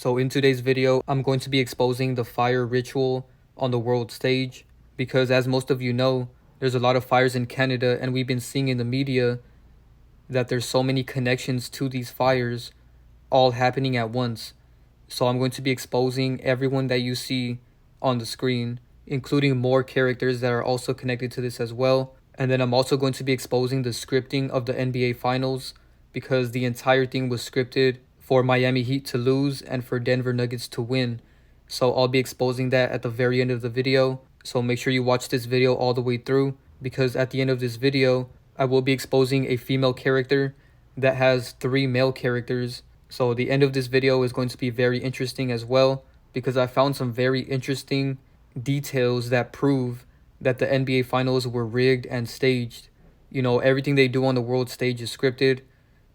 So in today's video, I'm going to be exposing the fire ritual on the world stage because as most of you know, there's a lot of fires in Canada and we've been seeing in the media that there's so many connections to these fires all happening at once. So I'm going to be exposing everyone that you see on the screen, including more characters that are also connected to this as well. And then I'm also going to be exposing the scripting of the NBA Finals because the entire thing was scripted for Miami Heat to lose and for Denver Nuggets to win. So I'll be exposing that at the very end of the video. So make sure you watch this video all the way through because at the end of this video, I will be exposing a female character that has 3 male characters. So the end of this video is going to be very interesting as well because I found some very interesting details that prove that the NBA Finals were rigged and staged. You know, everything they do on the world stage is scripted.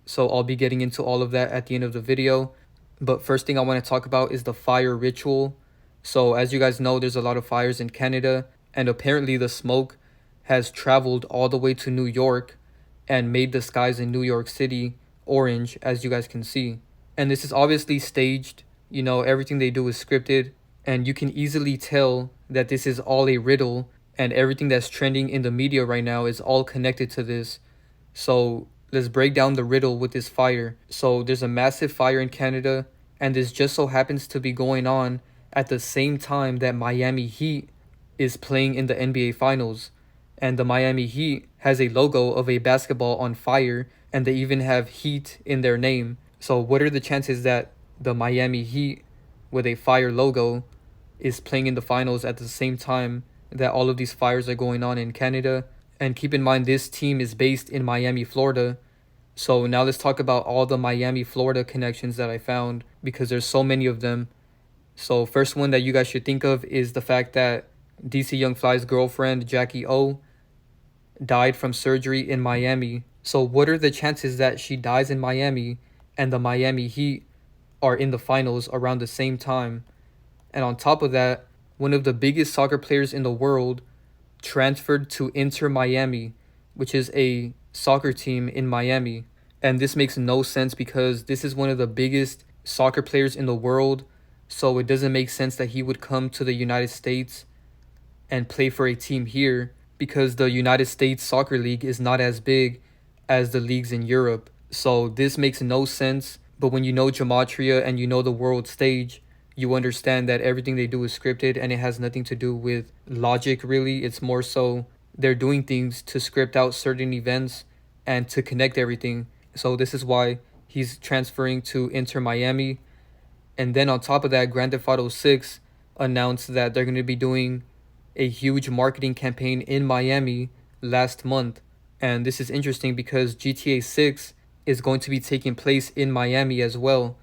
So I'll be getting into all of that at the end of the video. But first thing I want to talk about is the fire ritual. So as you guys know, there's a lot of fires in Canada, and apparently the smoke has traveled all the way to New York and made the skies in New York City orange, as you guys can see. And this is obviously staged. You know, everything they do is scripted, and you can easily tell that this is all a riddle, and everything that's trending in the media right now is all connected to this. So let's break down the riddle with this fire. So there's a massive fire in Canada, and this just so happens to be going on at the same time that Miami Heat is playing in the NBA Finals. And the Miami Heat has a logo of a basketball on fire, and they even have Heat in their name. So what are the chances that the Miami Heat with a fire logo is playing in the finals at the same time that all of these fires are going on in Canada? And keep in mind, this team is based in Miami, Florida. So now let's talk about all the Miami, Florida connections that I found because there's so many of them. So first one that you guys should think of is the fact that DC Young Fly's girlfriend, Jacky died from surgery in Miami. So what are the chances that she dies in Miami and the Miami Heat are in the finals around the same time? And on top of that, one of the biggest soccer players in the world transferred to Inter Miami, which is a soccer team in Miami. And this makes no sense because this is one of the biggest soccer players in the world. So it doesn't make sense that he would come to the United States and play for a team here because the United States Soccer League is not as big as the leagues in Europe. So this makes no sense. But when you know gematria and you know the world stage, you understand that everything they do is scripted and it has nothing to do with logic, really. It's more so they're doing things to script out certain events and to connect everything. So this is why he's transferring to Inter Miami. And then on top of that, Grand Theft Auto 6 announced that they're going to be doing a huge marketing campaign in Miami last month. And this is interesting because GTA 6 is going to be taking place in Miami as well.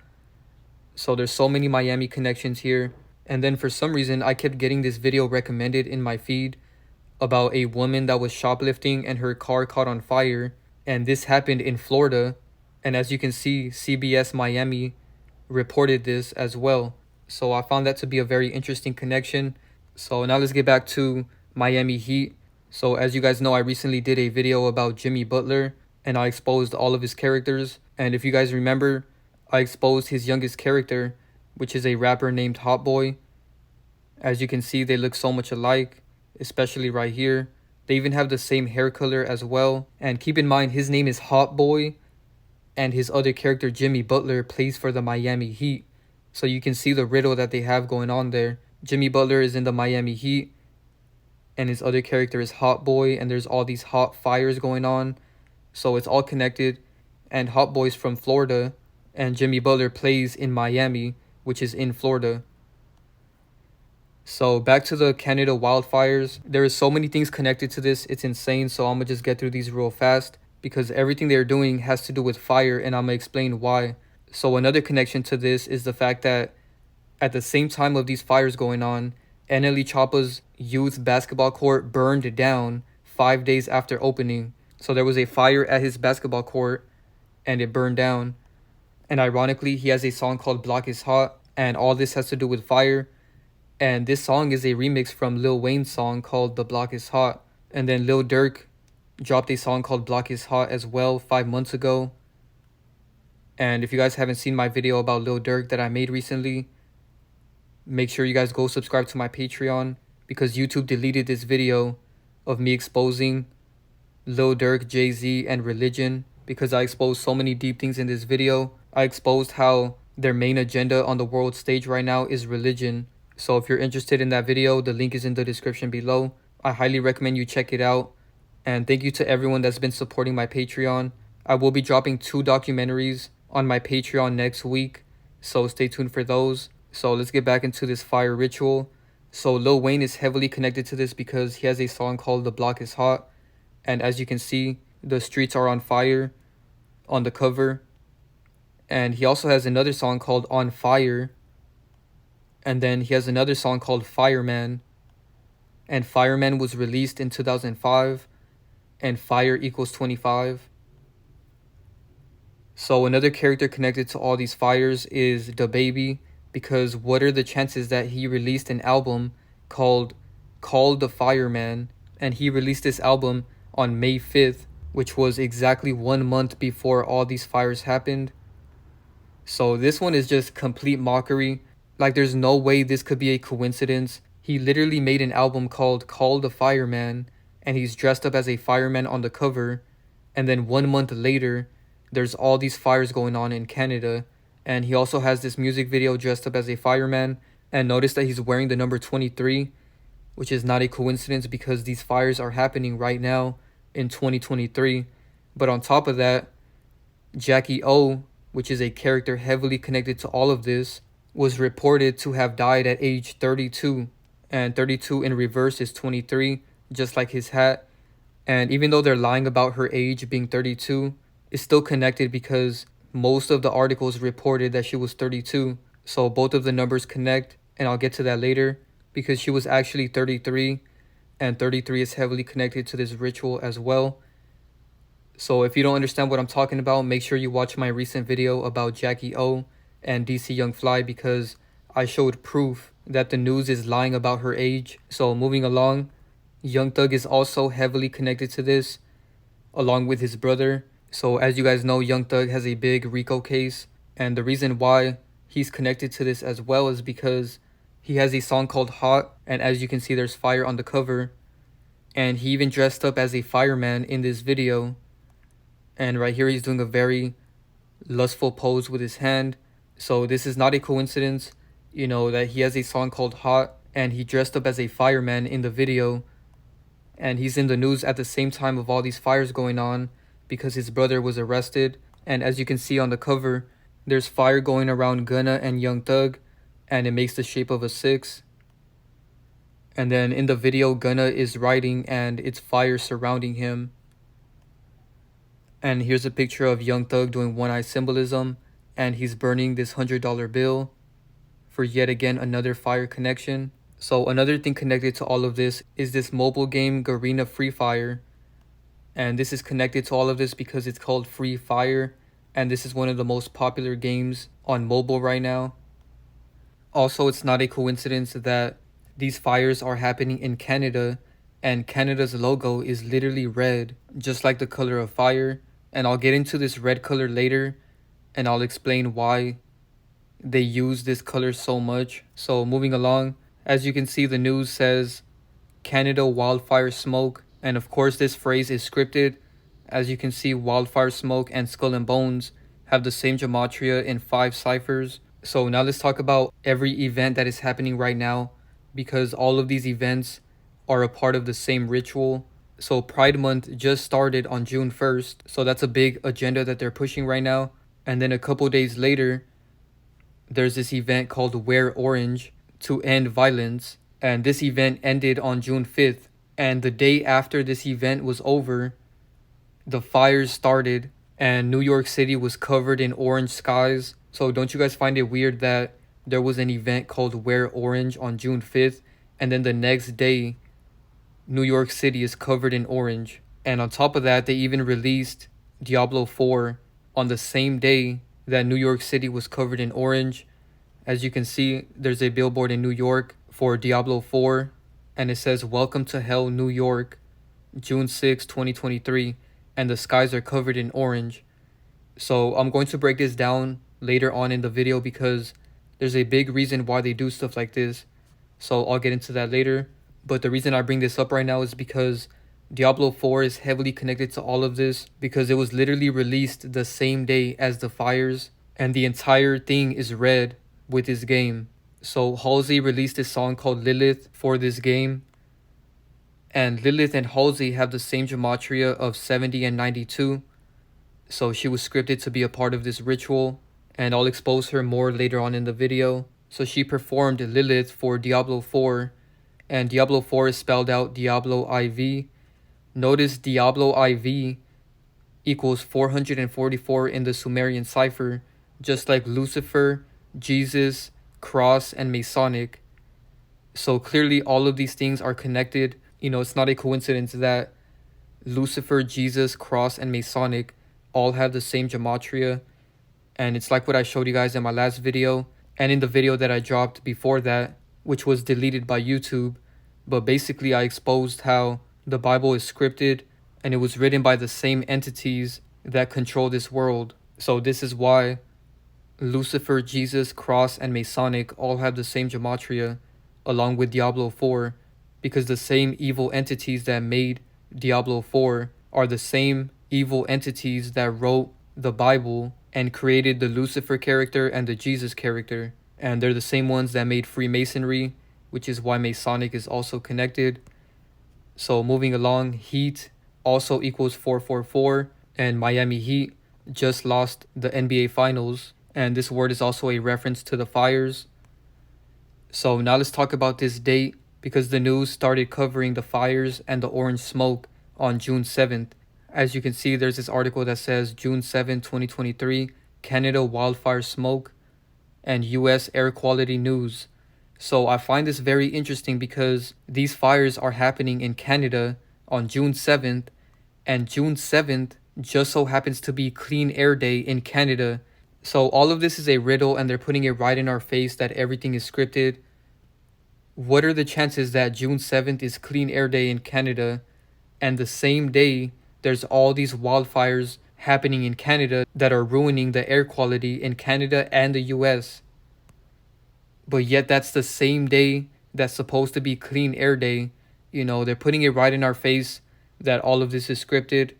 So there's so many Miami connections here. And then for some reason, I kept getting this video recommended in my feed about a woman that was shoplifting and her car caught on fire. And this happened in Florida. And as you can see, CBS Miami reported this as well. So I found that to be a very interesting connection. So now let's get back to Miami Heat. So as you guys know, I recently did a video about Jimmy Butler and I exposed all of his characters. And if you guys remember, I exposed his youngest character, which is a rapper named Hot Boy. As you can see, they look so much alike, especially right here. They even have the same hair color as well. And keep in mind, his name is Hot Boy, and his other character, Jimmy Butler, plays for the Miami Heat. So you can see the riddle that they have going on there. Jimmy Butler is in the Miami Heat, and his other character is Hot Boy, and there's all these hot fires going on. So it's all connected. And Hot Boy's from Florida, and Jimmy Butler plays in Miami, which is in Florida. So back to the Canada wildfires. There is so many things connected to this. It's insane. So I'm going to just get through these real fast because everything they're doing has to do with fire, and I'm going to explain why. So another connection to this is the fact that at the same time of these fires going on, NLE Choppa's youth basketball court burned down 5 days after opening. So there was a fire at his basketball court and it burned down. And ironically, he has a song called Blac is Hot, and all this has to do with fire. And this song is a remix from Lil Wayne's song called The Block is Hot. And then Lil Durk dropped a song called Blac is Hot as well 5 months ago. And if you guys haven't seen my video about Lil Durk that I made recently, make sure you guys go subscribe to my Patreon, because YouTube deleted this video of me exposing Lil Durk, Jay-Z, and religion, because I exposed so many deep things in this video. I exposed how their main agenda on the world stage right now is religion. So if you're interested in that video, the link is in the description below. I highly recommend you check it out. And thank you to everyone that's been supporting my Patreon. I will be dropping 2 documentaries on my Patreon next week, so stay tuned for those. So let's get back into this fire ritual. So Lil Wayne is heavily connected to this because he has a song called The Block Is Hot. And as you can see, the streets are on fire on the cover. And he also has another song called On Fire. And then he has another song called Fireman. And Fireman was released in 2005. And fire equals 25. So another character connected to all these fires is DaBaby, because what are the chances that he released an album called the Fireman, and he released this album on May 5th, which was exactly 1 month before all these fires happened. So this one is just complete mockery. Like, there's no way this could be a coincidence. He literally made an album called the Fireman, and he's dressed up as a fireman on the cover, and then 1 month later there's all these fires going on in Canada, and he also has this music video dressed up as a fireman. And notice that he's wearing the number 23, which is not a coincidence because these fires are happening right now in 2023. But on top of that, Jacky O, which is a character heavily connected to all of this, was reported to have died at age 32, and 32 in reverse is 23, just like his hat. And even though they're lying about her age being 32, it's still connected because most of the articles reported that she was 32. So both of the numbers connect, and I'll get to that later, because she was actually 33, and 33 is heavily connected to this ritual as well. So if you don't understand what I'm talking about, make sure you watch my recent video about Jacky O and DC Young Fly, because I showed proof that the news is lying about her age. So moving along, Young Thug is also heavily connected to this, along with his brother. So as you guys know, Young Thug has a big RICO case, and the reason why he's connected to this as well is because he has a song called Hot, and as you can see, there's fire on the cover, and he even dressed up as a fireman in this video. And right here he's doing a very lustful pose with his hand. So this is not a coincidence, you know, that he has a song called Hot and he dressed up as a fireman in the video, and he's in the news at the same time of all these fires going on because his brother was arrested. And as you can see on the cover, there's fire going around Gunna and Young Thug, and it makes the shape of a 6. And then in the video, Gunna is riding and it's fire surrounding him. And here's a picture of Young Thug doing one eye symbolism, and he's burning this $100 bill for yet again another fire connection. So another thing connected to all of this is this mobile game Garena Free Fire. And this is connected to all of this because it's called Free Fire, and this is one of the most popular games on mobile right now. Also, it's not a coincidence that these fires are happening in Canada, and Canada's logo is literally red, just like the color of fire. And I'll get into this red color later, and I'll explain why they use this color so much. So moving along, as you can see, the news says Canada wildfire smoke, and of course this phrase is scripted. As you can see, wildfire smoke and skull and bones have the same gematria in 5 ciphers. So now let's talk about every event that is happening right now, because all of these events are a part of the same ritual. So Pride Month just started on June 1st, so that's a big agenda that they're pushing right now. And then a couple days later, there's this event called Wear Orange to end violence, and this event ended on June 5th. And the day after this event was over, the fires started and New York City was covered in orange skies. So don't you guys find it weird that there was an event called Wear Orange on June 5th, and then the next day New York City is covered in orange? And on top of that, they even released Diablo 4 on the same day that New York City was covered in orange. As you can see, there's a billboard in New York for Diablo 4, and it says "Welcome to Hell, New York, June 6, 2023, and the skies are covered in orange. So I'm going to break this down later on in the video because there's a big reason why they do stuff like this. So I'll get into that later. But the reason I bring this up right now is because Diablo 4 is heavily connected to all of this because it was literally released the same day as the fires, and the entire thing is red with this game. So Halsey released a song called Lilith for this game, and Lilith and Halsey have the same gematria of 70 and 92. So she was scripted to be a part of this ritual, and I'll expose her more later on in the video. So she performed Lilith for Diablo 4, and Diablo 4 is spelled out Diablo IV. Notice Diablo IV equals 444 in the Sumerian cipher, just like Lucifer, Jesus, Cross, and Masonic. So clearly all of these things are connected. You know, it's not a coincidence that Lucifer, Jesus, Cross, and Masonic all have the same gematria. And it's like what I showed you guys in my last video and in the video that I dropped before that, which was deleted by YouTube. But basically I exposed how the Bible is scripted and it was written by the same entities that control this world. So this is why Lucifer, Jesus, Cross, and Masonic all have the same gematria along with Diablo 4, because the same evil entities that made Diablo 4 are the same evil entities that wrote the Bible and created the Lucifer character and the Jesus character. And they're the same ones that made Freemasonry, which is why Masonic is also connected. So moving along, Heat also equals 444, and Miami Heat just lost the NBA Finals, and this word is also a reference to the fires. So now let's talk about this date, because the news started covering the fires and the orange smoke on June 7th. As you can see, there's this article that says June 7, 2023, Canada wildfire smoke and US air quality news. So I find this very interesting because these fires are happening in Canada on June 7th, and June 7th just so happens to be Clean Air Day in Canada. So all of this is a riddle, and they're putting it right in our face that everything is scripted. What are the chances that June 7th is Clean Air Day in Canada, and the same day there's all these wildfires happening in Canada that are ruining the air quality in Canada and the US? But yet that's the same day that's supposed to be Clean Air Day. You know, they're putting it right in our face that all of this is scripted.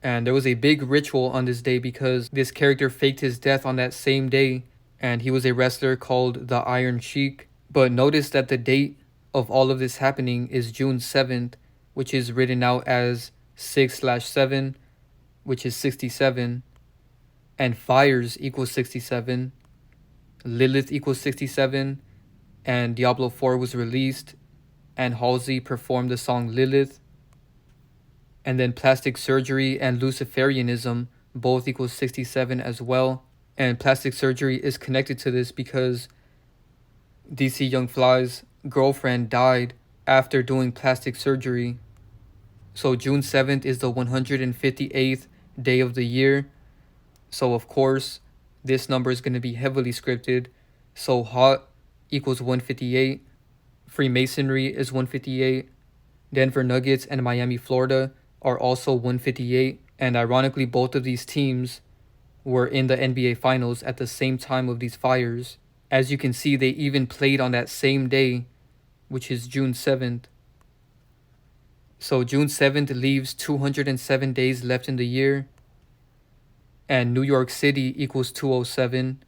And there was a big ritual on this day because this character faked his death on that same day, and he was a wrestler called the Iron Sheik. But notice that the date of all of this happening is June 7th, which is written out as 6/7, which is 67, and fires equals 67. Lilith equals 67, and Diablo 4 was released, and Halsey performed the song Lilith. And then plastic surgery and Luciferianism both equals 67 as well. And plastic surgery is connected to this because DC Young Fly's girlfriend died after doing plastic surgery. So June 7th is the 158th day of the year. So of course, this number is going to be heavily scripted. So hot equals 158. Freemasonry is 158. Denver Nuggets and Miami, Florida are also 158. And ironically, both of these teams were in the NBA Finals at the same time of these fires. As you can see, they even played on that same day, which is June 7th. So June 7th leaves 207 days left in the year. And New York City equals 207.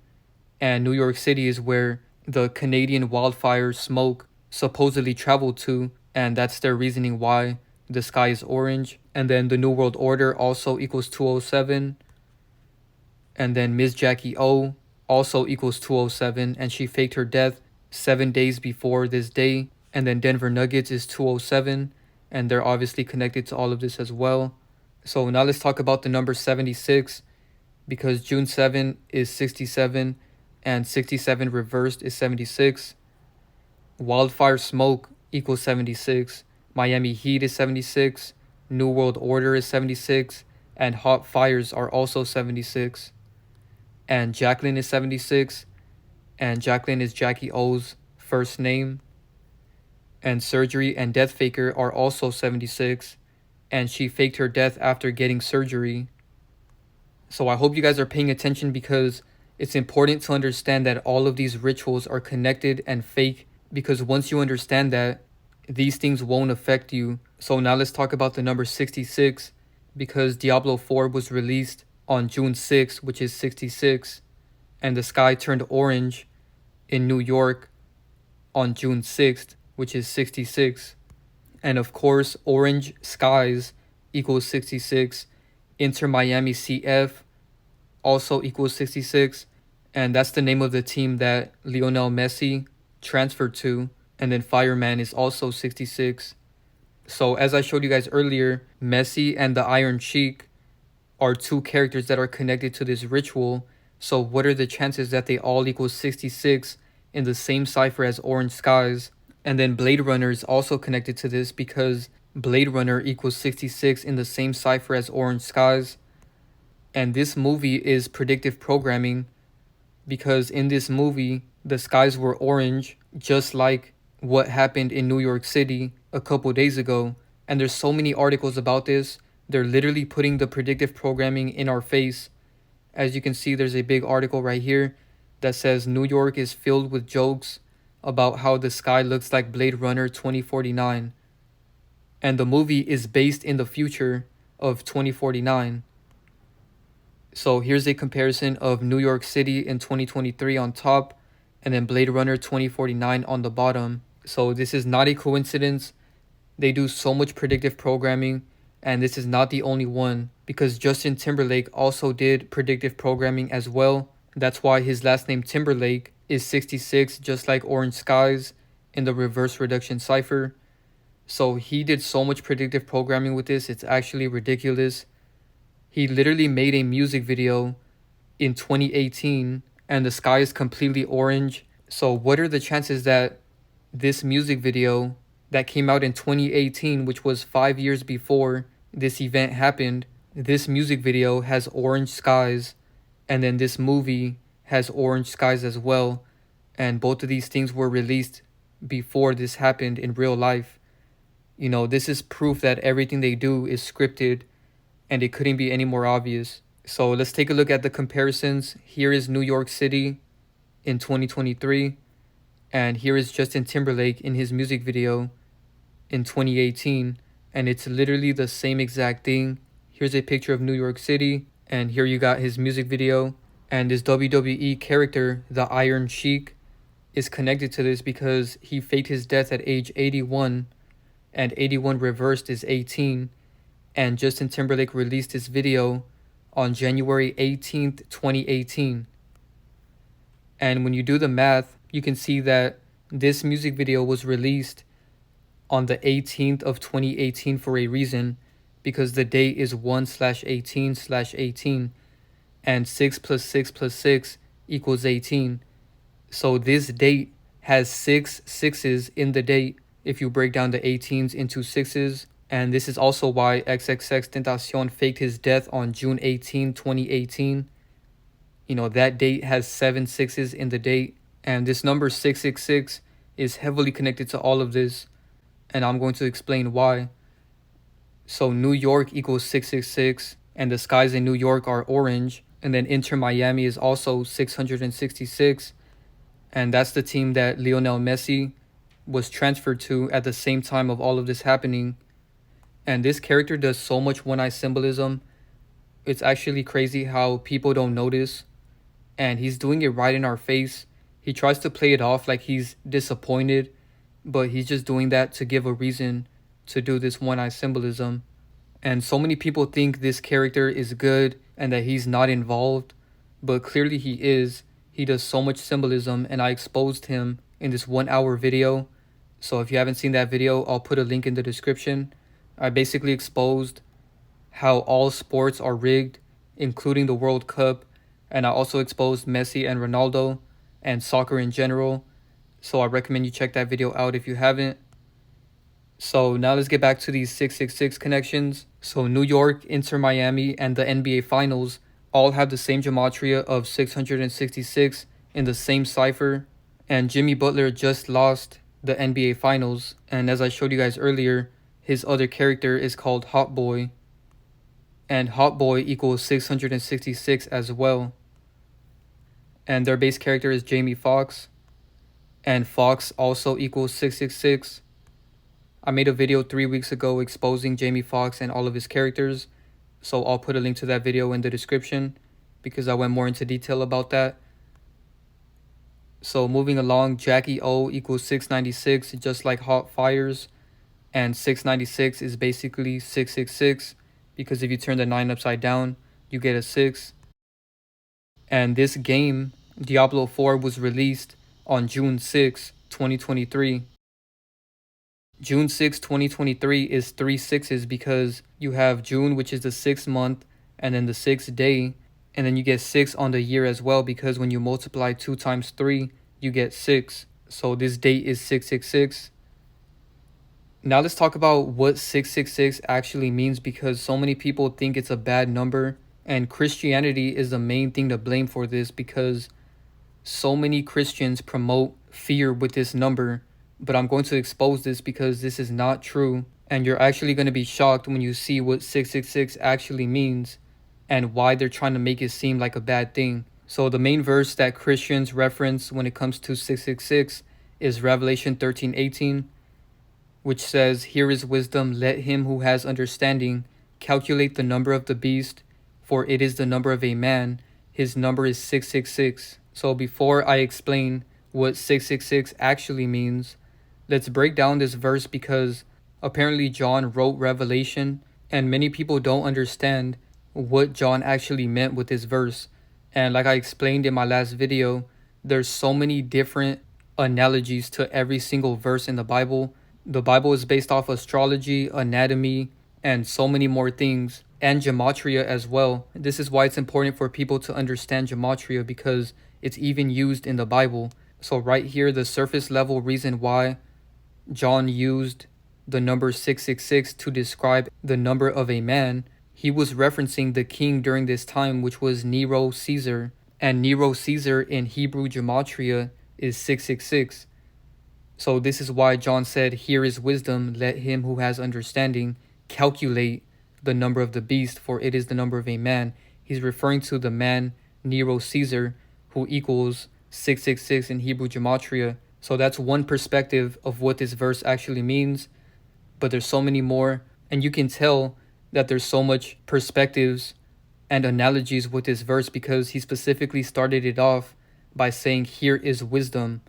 And New York City is where the Canadian wildfire smoke supposedly traveled to. And that's their reasoning why the sky is orange. And then the New World Order also equals 207. And then Miss Jacky O also equals 207. And she faked her death 7 days before this day. And then Denver Nuggets is 207. And they're obviously connected to all of this as well. So now let's talk about the number 76. Because June 7 is 67 and 67 reversed is 76. Wildfire smoke equals 76. Miami Heat is 76. New World Order is 76. And hot fires are also 76. And Jacqueline is 76. And Jacqueline is Jacky O's first name. And surgery and death faker are also 76. And she faked her death after getting surgery. So I hope you guys are paying attention, because it's important to understand that all of these rituals are connected and fake, because once you understand that, these things won't affect you. So now let's talk about the number 66, because Diablo 4 was released on June 6th, which is 66, and the sky turned orange in New York on June 6th, which is 66. And of course, orange skies equals 66. Inter Miami CF also equals 66. And that's the name of the team that Lionel Messi transferred to. And then Fireman is also 66. So as I showed you guys earlier, Messi and the Iron Sheik are two characters that are connected to this ritual. So what are the chances that they all equal 66 in the same cipher as orange skies? And then Blade Runner is also connected to this, because Blade Runner equals 66 in the same cipher as orange skies. And this movie is predictive programming, because in this movie, the skies were orange, just like what happened in New York City a couple days ago. And there's so many articles about this. They're literally putting the predictive programming in our face. As you can see, there's a big article right here that says New York is filled with jokes about how the sky looks like Blade Runner 2049. And the movie is based in the future of 2049. So here's a comparison of New York City in 2023 on top, and then Blade Runner 2049 on the bottom. So this is not a coincidence. They do so much predictive programming, and this is not the only one, because Justin Timberlake also did predictive programming as well. That's why his last name Timberlake is 66, just like orange skies in the reverse reduction cipher. So he did so much predictive programming with this, it's actually ridiculous. He literally made a music video in 2018 and the sky is completely orange. So what are the chances that this music video that came out in 2018, which was 5 years before this event happened, this music video has orange skies, and then this movie has orange skies as well, and both of these things were released before this happened in real life? You know, this is proof that everything they do is scripted, and it couldn't be any more obvious. So let's take a look at the comparisons. Here is New York City in 2023, and here is Justin Timberlake in his music video in 2018, and it's literally the same exact thing. Here's a picture of New York City, and here you got his music video. And this WWE character, the Iron Sheik, is connected to this because he faked his death at age 81, and 81 reversed is 18. And Justin Timberlake released this video on January 18th, 2018. And when you do the math, you can see that this music video was released on the 18th of 2018 for a reason, because the date is 1/18/18, and 6 plus 6 plus 6 equals 18. So this date has 6 sixes in the date if you break down the 18s into sixes. And this is also why XXXTentacion faked his death on June 18, 2018. You know, that date has 7 sixes in the date. And this number 666 is heavily connected to all of this, and I'm going to explain why. So New York equals 666, and the skies in New York are orange. And then Inter Miami is also 666, and that's the team that Lionel Messi was transferred to at the same time of all of this happening. And this character does so much one-eye symbolism. It's actually crazy how people don't notice, and he's doing it right in our face. He tries to play it off like he's disappointed, but he's just doing that to give a reason to do this one-eye symbolism. And so many people think this character is good and that he's not involved, but clearly he is. He does so much symbolism, and I exposed him in this 1-hour video. So if you haven't seen that video, I'll put a link in the description. I basically exposed how all sports are rigged, including the World Cup, and I also exposed Messi and Ronaldo and soccer in general. So I recommend you check that video out if you haven't. So now let's get back to these 666 connections. So New York, Inter Miami, and the NBA Finals all have the same gematria of 666 in the same cipher. And Jimmy Butler just lost the NBA Finals. And as I showed you guys earlier, his other character is called Hot Boy. and Hot Boy equals 666 as well. And their base character is Jamie Foxx, and Foxx also equals 666. I made a video 3 weeks ago exposing Jamie Foxx and all of his characters, so I'll put a link to that video in the description because I went more into detail about that. So moving along, Jacky O equals 696, just like Wildfires, and 696 is basically 666 because if you turn the 9 upside down, you get a 6. And this game, Diablo 4, was released on June 6, 2023. June 6, 2023 is 3 sixes because you have June, which is the 6th month, and then the 6th day, and then you get 6 on the year as well because when you multiply 2 times 3, you get 6. So this date is 666. Now let's talk about what 666 actually means because so many people think it's a bad number, and Christianity is the main thing to blame for this because so many Christians promote fear with this number. But I'm going to expose this because this is not true, and you're actually going to be shocked when you see what 666 actually means and why they're trying to make it seem like a bad thing. So the main verse that Christians reference when it comes to 666 is Revelation 13:18, which says, "Here is wisdom, let him who has understanding calculate the number of the beast, for it is the number of a man, his number is 666. So before I explain what 666 actually means, let's break down this verse because apparently John wrote Revelation and many people don't understand what John actually meant with this verse. And like I explained in my last video, there's so many different analogies to every single verse in the Bible. The Bible is based off astrology, anatomy, and so many more things, and gematria as well. This is why it's important for people to understand gematria because it's even used in the Bible. So right here, the surface level reason why John used the number 666 to describe the number of a man, he was referencing the king during this time, which was Nero Caesar. And Nero Caesar in Hebrew gematria is 666. So this is why John said, "Here is wisdom, let him who has understanding calculate the number of the beast, for it is the number of a man." He's referring to the man Nero Caesar, who equals 666 in Hebrew gematria. So that's one perspective of what this verse actually means, but there's so many more, and you can tell that there's so much perspectives and analogies with this verse because he specifically started it off by saying, "Here is wisdom."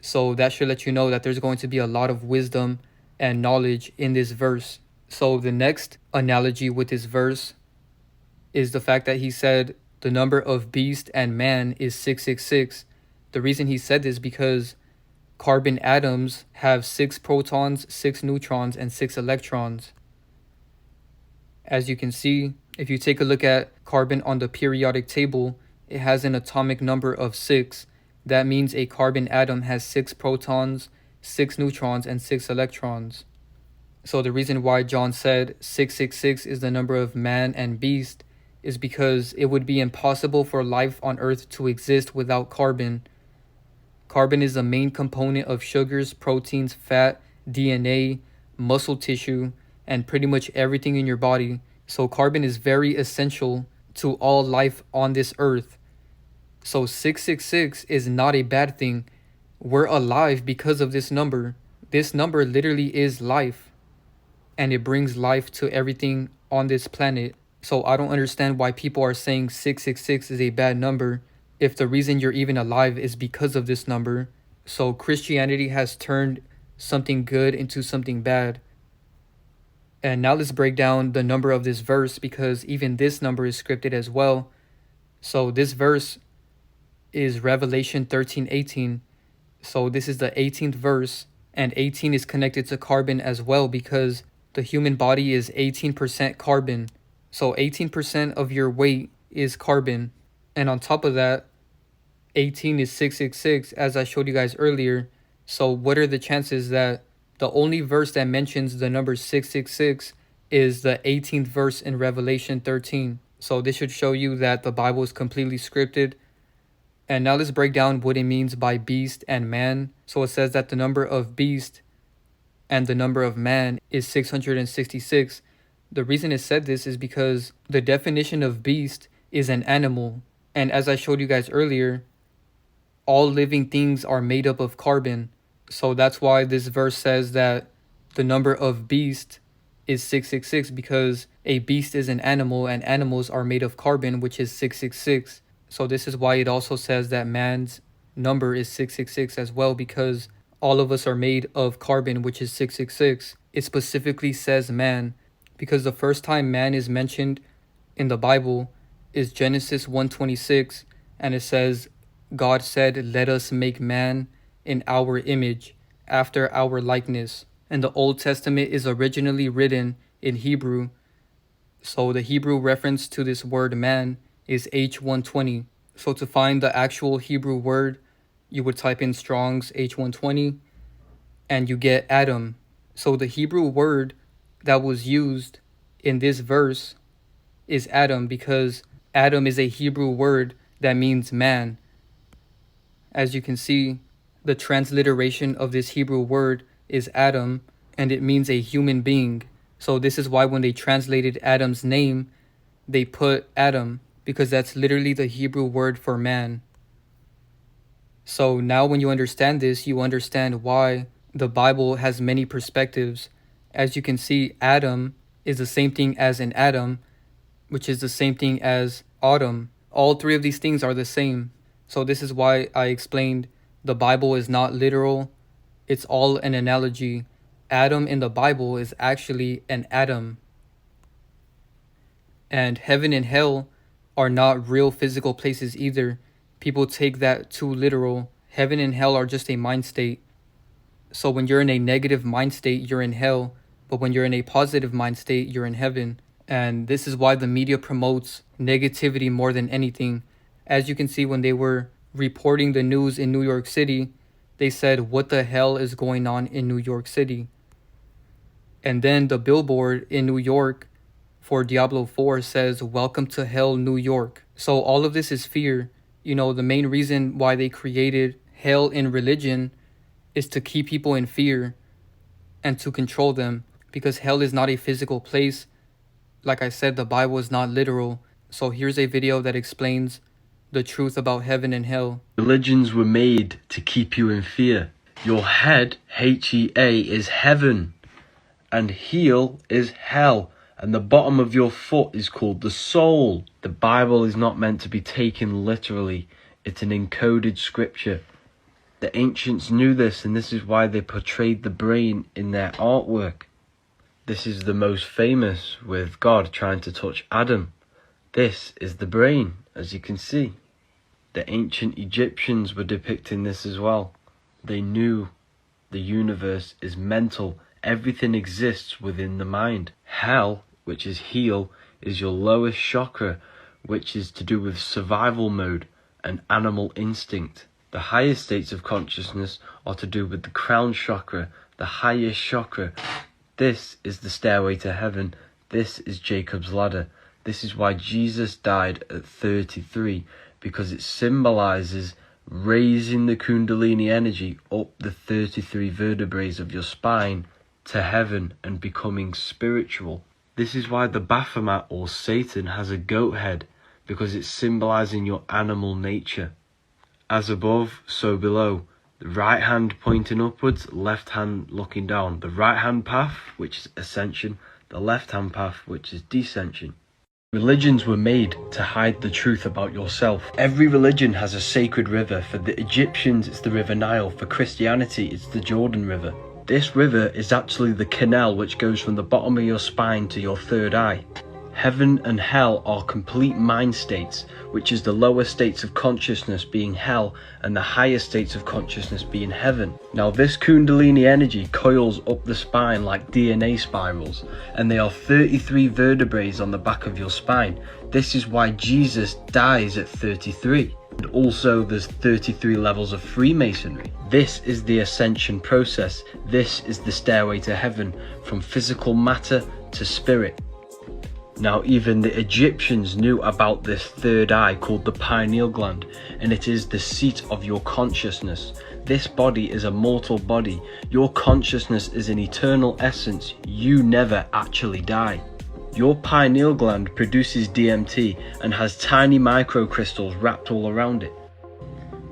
So that should let you know that there's going to be a lot of wisdom and knowledge in this verse. So the next analogy with this verse is the fact that he said the number of beast and man is 666. The reason he said this because carbon atoms have 6 protons, 6 neutrons, and 6 electrons. As you can see, if you take a look at carbon on the periodic table, it has an atomic number of 6. That means a carbon atom has 6 protons, 6 neutrons, and 6 electrons. So the reason why John said 666 is the number of man and beast is because it would be impossible for life on Earth to exist without carbon. Carbon is the main component of sugars, proteins, fat, DNA, muscle tissue, and pretty much everything in your body. So carbon is very essential to all life on this earth. So 666 is not a bad thing. We're alive because of this number. This number literally is life, and it brings life to everything on this planet. So I don't understand why people are saying 666 is a bad number if the reason you're even alive is because of this number. So Christianity has turned something good into something bad. And now let's break down the number of this verse because even this number is scripted as well. So this verse is Revelation 13:18. So this is the 18th verse, and 18 is connected to carbon as well because the human body is 18% carbon. So 18% of your weight is carbon. And on top of that, 18 is 666, as I showed you guys earlier. So what are the chances that the only verse that mentions the number 666 is the 18th verse in Revelation 13? So this should show you that the Bible is completely scripted. And now let's break down what it means by beast and man. So it says that the number of beast and the number of man is 666. The reason it said this is because the definition of beast is an animal. And as I showed you guys earlier, all living things are made up of carbon. So that's why this verse says that the number of beast is 666, because a beast is an animal and animals are made of carbon, which is 666. So this is why it also says that man's number is 666 as well, because all of us are made of carbon, which is 666. It specifically says man, because the first time man is mentioned in the Bible is Genesis 1:26, and it says, God said, let us make man in our image, after our likeness. And the Old Testament is originally written in Hebrew. So the Hebrew reference to this word man is H120. So to find the actual Hebrew word, you would type in Strong's H120 and you get Adam. So the Hebrew word that was used in this verse is Adam, because Adam is a Hebrew word that means man. As you can see, the transliteration of this Hebrew word is Adam, and it means a human being. So this is why when they translated Adam's name, they put Adam, because that's literally the Hebrew word for man. So now when you understand this, you understand why the Bible has many perspectives. As you can see, Adam is the same thing as an atom, which is the same thing as autumn. All three of these things are the same. So this is why I explained the Bible is not literal. It's all an analogy. Adam in the Bible is actually an atom. And heaven and hell are not real physical places either. People take that too literal. Heaven and hell are just a mind state. So when you're in a negative mind state, you're in hell. But when you're in a positive mind state, you're in heaven. And this is why the media promotes negativity more than anything. As you can see, when they were reporting the news in New York City, they said, what the hell is going on in New York City? And then the billboard in New York for Diablo 4 says, welcome to hell, New York. So all of this is fear. You know, the main reason why they created hell in religion is to keep people in fear and to control them, because hell is not a physical place. Like I said, the Bible is not literal. So here's a video that explains the truth about heaven and hell. Religions were made to keep you in fear. Your head, H-E-A, is heaven, and heel is hell, and the bottom of your foot is called the soul. The Bible is not meant to be taken literally. It's an encoded scripture. The ancients knew this, and this is why they portrayed the brain in their artwork. This is the most famous, with God trying to touch Adam. This is the brain, as you can see. The ancient Egyptians were depicting this as well. They knew the universe is mental. Everything exists within the mind. Hell, which is heel, is your lowest chakra, which is to do with survival mode and animal instinct. The highest states of consciousness are to do with the crown chakra, the highest chakra. This is the stairway to heaven. This is Jacob's ladder. This is why Jesus died at 33, because it symbolizes raising the Kundalini energy up the 33 vertebrae of your spine to heaven and becoming spiritual. This is why the Baphomet or Satan has a goat head, because it's symbolizing your animal nature. As above, so below. The right hand pointing upwards, left hand looking down. The right hand path, which is ascension, the left hand path, which is descension. Religions were made to hide the truth about yourself. Every religion has a sacred river. For the Egyptians, it's the River Nile. For Christianity, it's the Jordan River. This river is actually the canal which goes from the bottom of your spine to your third eye. Heaven and hell are complete mind states, which is the lower states of consciousness being hell and the higher states of consciousness being heaven. Now this Kundalini energy coils up the spine like DNA spirals, and there are 33 vertebrae on the back of your spine. This is why Jesus dies at 33. And also there's 33 levels of Freemasonry. This is the ascension process. This is the stairway to heaven, from physical matter to spirit. Now even the Egyptians knew about this third eye called the pineal gland, and it is the seat of your consciousness. This body is a mortal body. Your consciousness is an eternal essence. You never actually die. Your pineal gland produces DMT and has tiny microcrystals wrapped all around it.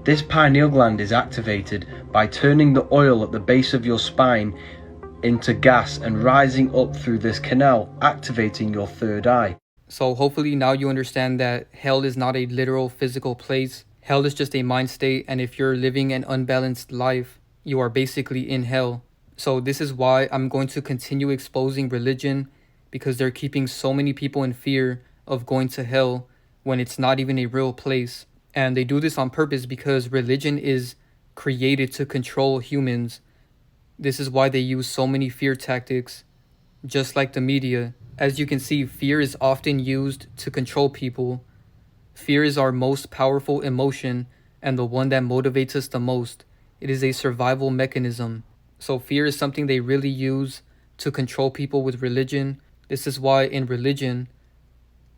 This pineal gland is activated by turning the oil at the base of your spine into gas and rising up through this canal, activating your third eye. So hopefully now you understand that hell is not a literal physical place. Hell is just a mind state, and if you're living an unbalanced life, you are basically in hell. So this is why I'm going to continue exposing religion, because they're keeping so many people in fear of going to hell when it's not even a real place. And they do this on purpose because religion is created to control humans. This is why they use so many fear tactics, just like the media. As you can see, fear is often used to control people. Fear is our most powerful emotion and the one that motivates us the most. It is a survival mechanism. So fear is something they really use to control people with religion. This is why in religion,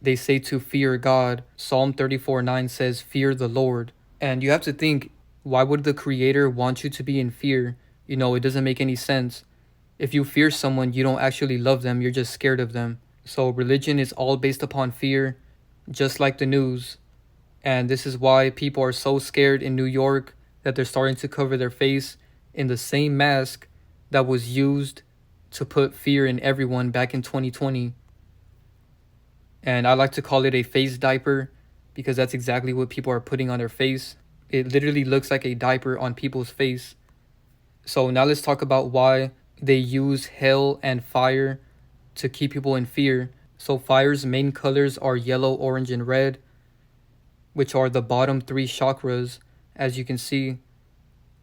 they say to fear God. Psalm 34:9 says, fear the Lord. And you have to think, why would the Creator want you to be in fear? You know, it doesn't make any sense. If you fear someone, you don't actually love them, you're just scared of them. So religion is all based upon fear, just like the news. And this is why people are so scared in New York that they're starting to cover their face in the same mask that was used to put fear in everyone back in 2020. And I like to call it a face diaper because that's exactly what people are putting on their face. It literally looks like a diaper on people's face. So now let's talk about why they use hell and fire to keep people in fear. So fire's main colors are yellow, orange, and red, which are the bottom three chakras. As you can see,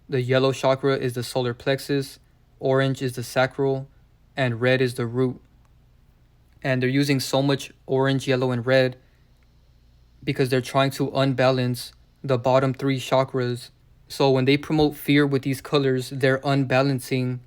the yellow chakra is the solar plexus, orange is the sacral, and red is the root. And they're using so much orange, yellow, and red because they're trying to unbalance the bottom three chakras. So when they promote fear with these colors, they're unbalancing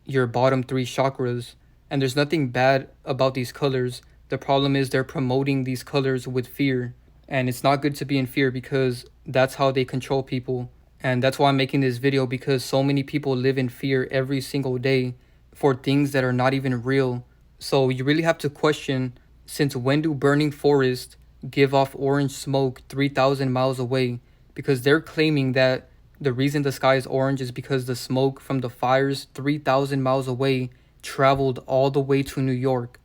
your bottom three chakras. And there's nothing bad about these colors. The problem is they're promoting these colors with fear. And it's not good to be in fear because that's how they control people. And that's why I'm making this video, because so many people live in fear every single day for things that are not even real. So you really have to question, since when do burning forests give off orange smoke 3,000 miles away? Because they're claiming that the reason the sky is orange is because the smoke from the fires 3,000 miles away traveled all the way to New York,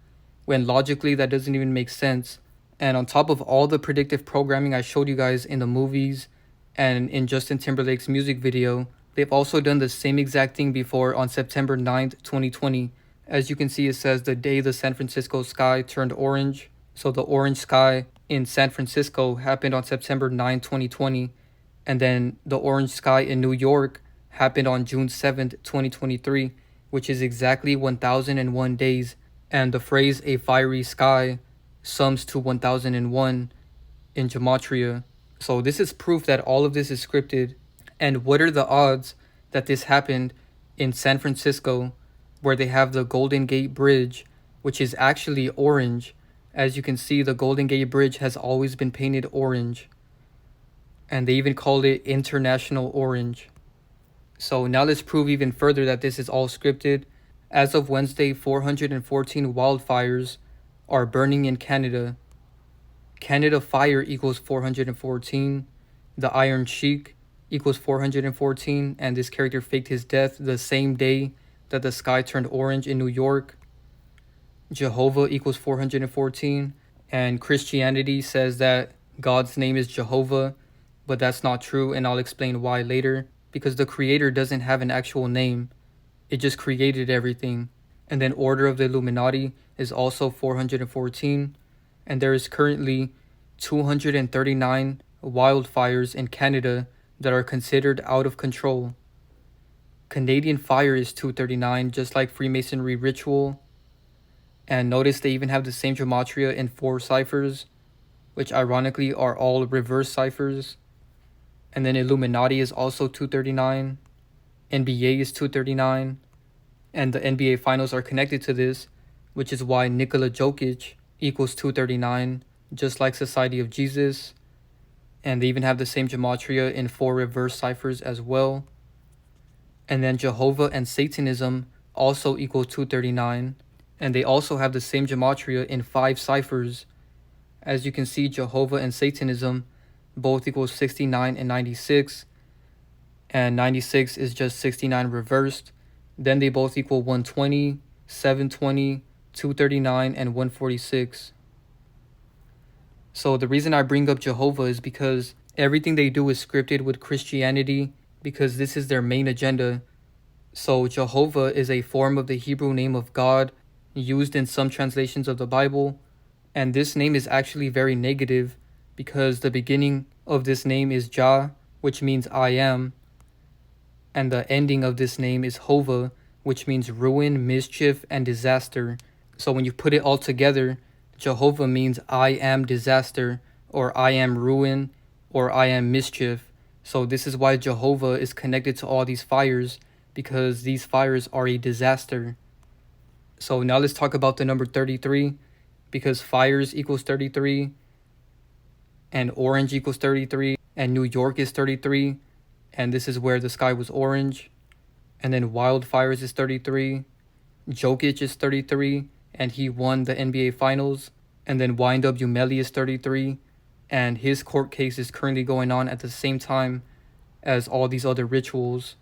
when logically that doesn't even make sense. And on top of all the predictive programming I showed you guys in the movies and in Justin Timberlake's music video, they've also done the same exact thing before on September 9th, 2020. As you can see, it says the day the San Francisco sky turned orange. So the orange sky in San Francisco happened on September 9, 2020. And then the orange sky in New York happened on June 7th, 2023, which is exactly 1001 days. And the phrase a fiery sky sums to 1001 in gematria. So this is proof that all of this is scripted. And what are the odds that this happened in San Francisco, where they have the Golden Gate Bridge, which is actually orange? As you can see, the Golden Gate Bridge has always been painted orange. And they even called it International Orange. So now let's prove even further that this is all scripted. As of Wednesday, 414 wildfires are burning in Canada. Canada fire equals 414. The Iron Sheik equals 414. And this character faked his death the same day that the sky turned orange in New York. Jehovah equals 414. And Christianity says that God's name is Jehovah, but that's not true, and I'll explain why later. Because the Creator doesn't have an actual name. It just created everything. And then Order of the Illuminati is also 414. And there is currently 239 wildfires in Canada that are considered out of control. Canadian fire is 239, just like Freemasonry ritual. And notice they even have the same gematria in 4 ciphers, which ironically are all reverse ciphers. And then Illuminati is also 239. NBA is 239. And the NBA finals are connected to this, which is why Nikola Jokic equals 239, just like Society of Jesus. And they even have the same gematria in 4 reverse ciphers as well. And then Jehovah and Satanism also equal 239. And they also have the same gematria in 5 ciphers. As you can see, Jehovah and Satanism both equal 69 and 96. And 96 is just 69 reversed. Then they both equal 120, 720, 239, and 146. So the reason I bring up Jehovah is because everything they do is scripted with Christianity, because this is their main agenda. So Jehovah is a form of the Hebrew name of God used in some translations of the Bible. And this name is actually very negative because the beginning of this name is Jah, which means I am. And the ending of this name is Hova, which means ruin, mischief, and disaster. So when you put it all together, Jehovah means I am disaster, or I am ruin, or I am mischief. So this is why Jehovah is connected to all these fires, because these fires are a disaster. So now let's talk about the number 33, because fires equals 33, and orange equals 33, and New York is 33, and this is where the sky was orange. And then Wildfires is 33, Jokic is 33, and he won the NBA Finals. And then YNW Melly is 33, and his court case is currently going on at the same time as all these other rituals.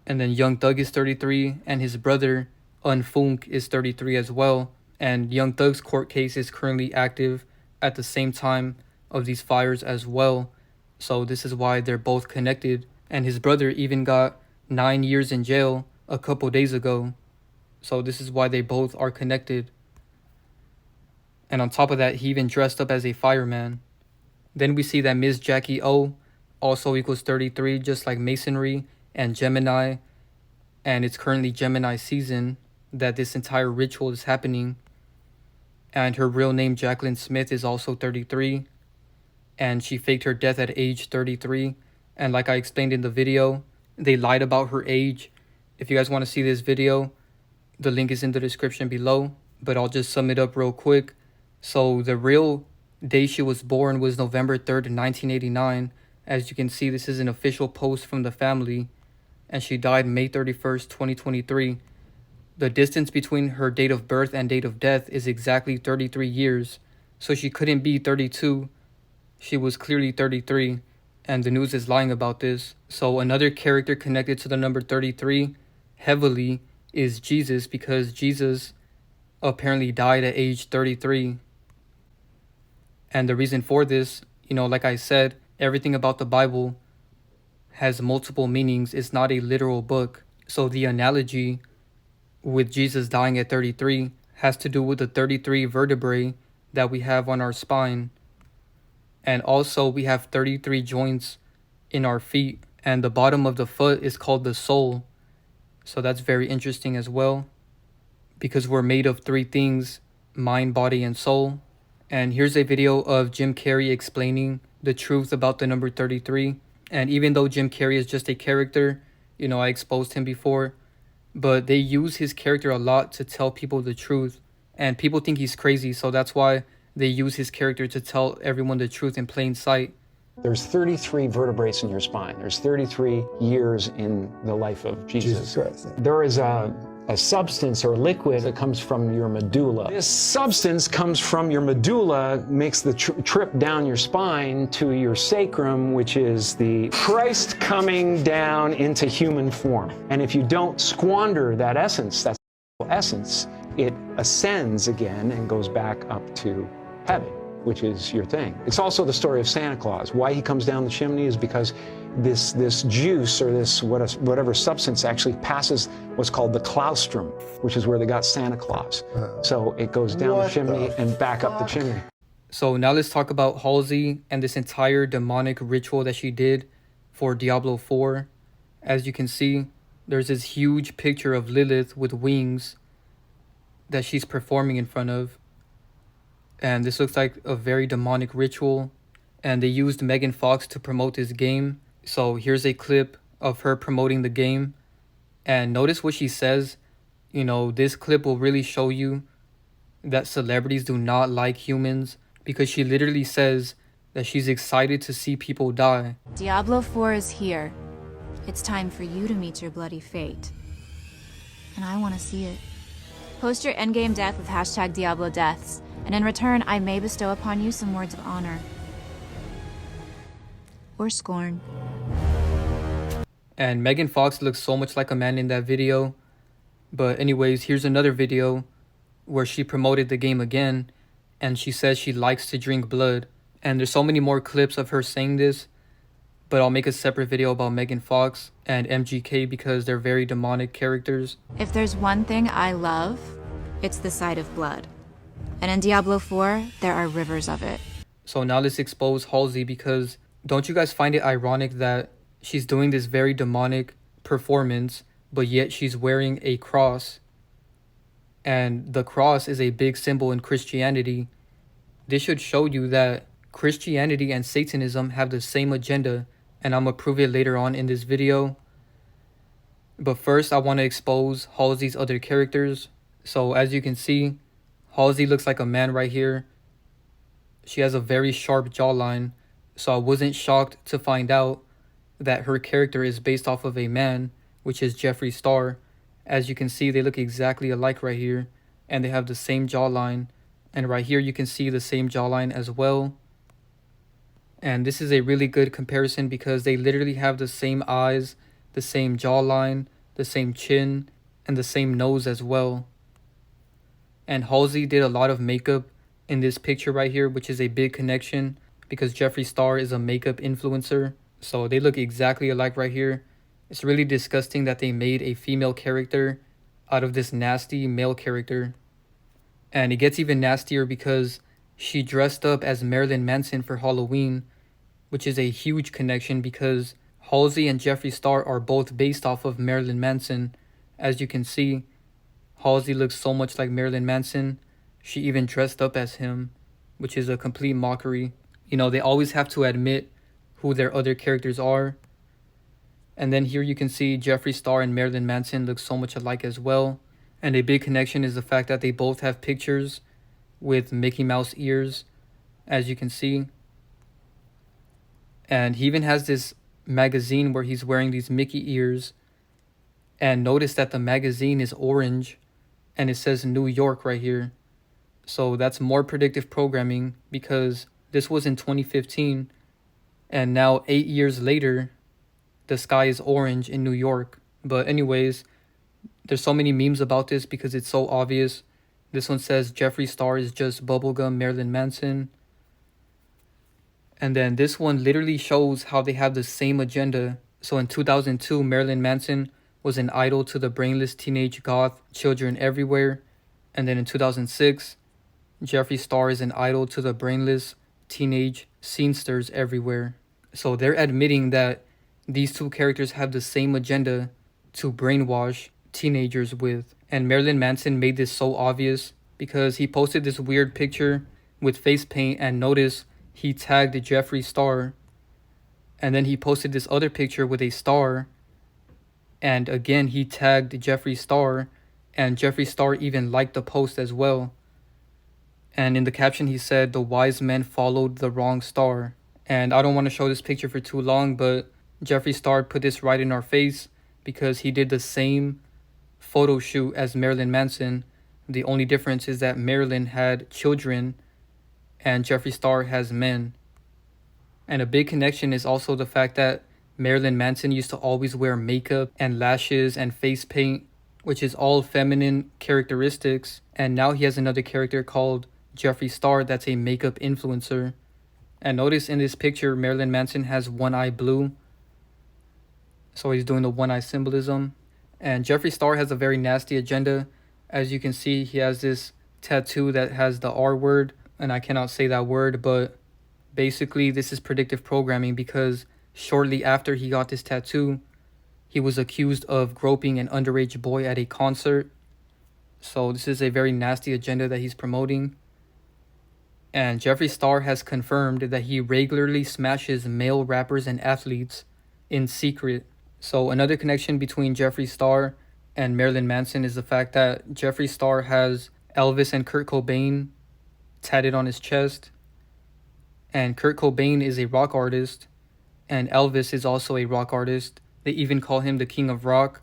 And then Young Thug is 33, and his brother Unfunk is 33 as well. And Young Thug's court case is currently active at the same time of these fires as well. So this is why they're both connected. And his brother even got 9 years in jail a couple days ago. So this is why they both are connected. And on top of that, he even dressed up as a fireman. Then we see that Ms. Jacky O also equals 33, just like Masonry and Gemini. And it's currently Gemini season that this entire ritual is happening. And her real name, Jacqueline Smith, is also 33. And she faked her death at age 33. And like I explained in the video, they lied about her age. If you guys want to see this video, the link is in the description below. But I'll just sum it up real quick. So the real day she was born was November 3rd, 1989. As you can see, this is an official post from the family. And she died May 31st, 2023. The distance between her date of birth and date of death is exactly 33 years. So she couldn't be 32. She was clearly 33. And the news is lying about this. So another character connected to the number 33 heavily is Jesus, because Jesus apparently died at age 33. And the reason for this, like I said, everything about the Bible has multiple meanings. It's not a literal book. So the analogy with Jesus dying at 33 has to do with the 33 vertebrae that we have on our spine. And also we have 33 joints in our feet. And the bottom of the foot is called the sole. So that's very interesting as well, because we're made of 3 things: mind, body, and soul. And here's a video of Jim Carrey explaining the truth about the number 33. And even though Jim Carrey is just a character, I exposed him before, but they use his character a lot to tell people the truth. And people think he's crazy, so that's why they use his character to tell everyone the truth in plain sight. There's 33 vertebrae in your spine. There's 33 years in the life of Jesus Christ. There is a substance or liquid that comes from your medulla. This substance comes from your medulla, makes the trip down your spine to your sacrum, which is the Christ coming down into human form. And if you don't squander that essence, it ascends again and goes back up to heaven, which is your thing. It's also the story of Santa Claus. Why he comes down the chimney is because this juice or this whatever substance actually passes what's called the claustrum, which is where they got Santa Claus. So it goes down the chimney and back up the chimney. So now let's talk about Halsey and this entire demonic ritual that she did for Diablo 4. As you can see, there's this huge picture of Lilith with wings that she's performing in front of. And this looks like a very demonic ritual. And they used Megan Fox to promote this game. So here's a clip of her promoting the game. And notice what she says. This clip will really show you that celebrities do not like humans, because she literally says that she's excited to see people die. Diablo 4 is here. It's time for you to meet your bloody fate. And I want to see it. Post your endgame death with hashtag Diablo deaths, and in return, I may bestow upon you some words of honor. Or scorn. And Megan Fox looks so much like a man in that video. But anyways, here's another video where she promoted the game again, and she says she likes to drink blood. And there's so many more clips of her saying this, but I'll make a separate video about Megan Fox and MGK because they're very demonic characters. If there's one thing I love, it's the sight of blood. And in Diablo 4, there are rivers of it. So now let's expose Halsey, because don't you guys find it ironic that she's doing this very demonic performance, but yet she's wearing a cross? And the cross is a big symbol in Christianity. This should show you that Christianity and Satanism have the same agenda, and I'm going to prove it later on in this video. But first, I want to expose Halsey's other characters. So as you can see, Halsey looks like a man right here. She has a very sharp jawline, so I wasn't shocked to find out that her character is based off of a man, which is Jeffree Star. As you can see, they look exactly alike right here, and they have the same jawline. And right here, you can see the same jawline as well. And this is a really good comparison because they literally have the same eyes, the same jawline, the same chin, and the same nose as well. And Halsey did a lot of makeup in this picture right here, which is a big connection because Jeffree Star is a makeup influencer. So they look exactly alike right here. It's really disgusting that they made a female character out of this nasty male character. And it gets even nastier because she dressed up as Marilyn Manson for Halloween, which is a huge connection because Halsey and Jeffree Star are both based off of Marilyn Manson. As you can see, Halsey looks so much like Marilyn Manson. She even dressed up as him, which is a complete mockery. You know, they always have to admit who their other characters are. And then here you can see Jeffree Star and Marilyn Manson look so much alike as well. And a big connection is the fact that they both have pictures with Mickey Mouse ears, as you can see. And he even has this magazine where he's wearing these Mickey ears. And notice that the magazine is orange and it says New York right here. So that's more predictive programming because this was in 2015 and now 8 years later the sky is orange in New York. But anyways, there's so many memes about this because it's so obvious. This one says Jeffree Star is just bubblegum Marilyn Manson. And then this one literally shows how they have the same agenda. So in 2002, Marilyn Manson was an idol to the brainless teenage goth children everywhere. And then in 2006, Jeffree Star is an idol to the brainless teenage scenesters everywhere. So they're admitting that these two characters have the same agenda to brainwash teenagers with. And Marilyn Manson made this so obvious because he posted this weird picture with face paint, and notice he tagged Jeffree Star. And then he posted this other picture with a star, and again he tagged Jeffree Star, and Jeffree Star even liked the post as well. And in the caption he said, "The wise men followed the wrong star." And I don't want to show this picture for too long, but Jeffree Star put this right in our face because he did the same photo shoot as Marilyn Manson. The only difference is that Marilyn had children and Jeffree Star has men. And a big connection is also the fact that Marilyn Manson used to always wear makeup and lashes and face paint, which is all feminine characteristics. And now he has another character called Jeffree Star that's a makeup influencer. And notice in this picture, Marilyn Manson has one eye blue. So he's doing the one eye symbolism. And Jeffree Star has a very nasty agenda. As you can see, he has this tattoo that has the R word, and I cannot say that word, but basically this is predictive programming because shortly after he got this tattoo, he was accused of groping an underage boy at a concert. So this is a very nasty agenda that he's promoting. And Jeffree Star has confirmed that he regularly smashes male rappers and athletes in secret. So another connection between Jeffree Star and Marilyn Manson is the fact that Jeffree Star has Elvis and Kurt Cobain tatted on his chest. And Kurt Cobain is a rock artist, and Elvis is also a rock artist. They even call him the King of Rock.